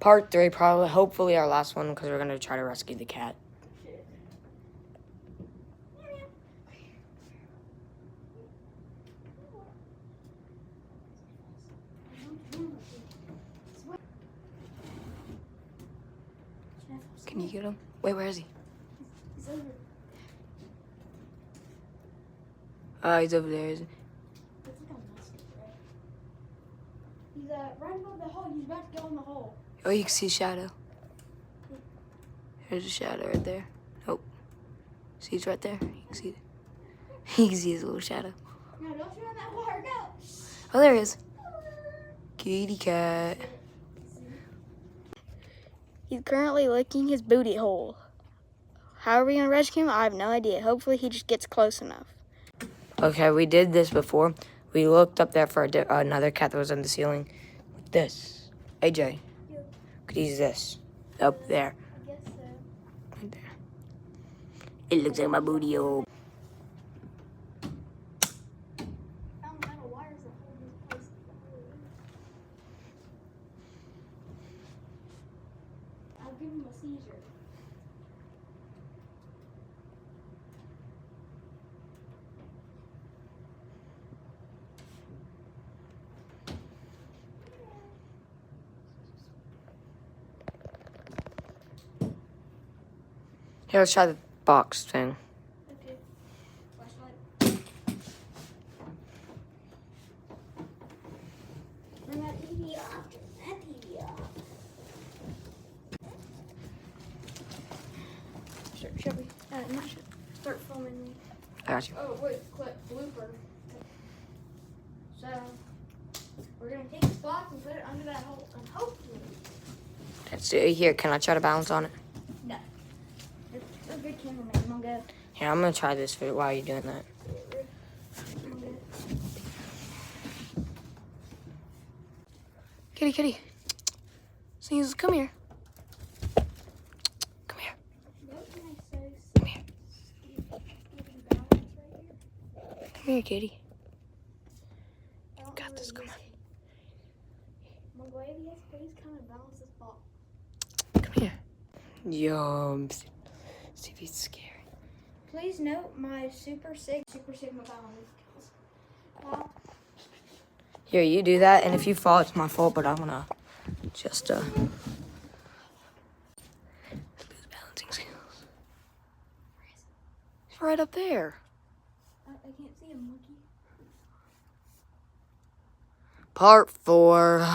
Part 3, probably, hopefully our last one, because we're going to try to rescue the cat. Can you get him? Wait, where is he? He's over. He's over there, is he? Looks like a musket, right? He's right above the hole. He's about to go in the hole. Oh, you can see Shadow. There's a shadow right there. Nope. See, he's right there. You can see it. You can see his little shadow. No, don't throw in that water. No. Oh, there he is. Kitty cat. He's currently licking his booty hole. How are we gonna rescue him? I have no idea. Hopefully he just gets close enough. Okay, we did this before. We looked up there for another cat that was on the ceiling. Like this. AJ. Yeah. Could use this. Up there. I guess so. Right there. It looks like my booty hole. Found metal wires that hold his place. I'll give him a seizure. Here, let's try the box thing. Okay. Flashlight. Turn that TV off. Turn that TV off. Should we? Not should start filming me. I got you. Oh wait, clip blooper. So we're gonna take this box and put it under that hole, and hopefully. Let's do it. Here, can I try to balance on it? No. You're a good cameraman. Come on, go. Here, I'm going to try this for while you're doing that. Come on, go. Kitty, kitty. Sneeze, come here. Come here. What can I say? Come here. Getting balance right here. Come here, kitty. I don't Got know this, what come it is. Miguel, please come and balance this box. Come here. Yum. See if he's scary. Please note my Super Sigma balance skills. Here, you do that, and if you fall, it's my fault, but I'm gonna just, his balancing skills. He's right up there. I can't see him, monkey. Part 4.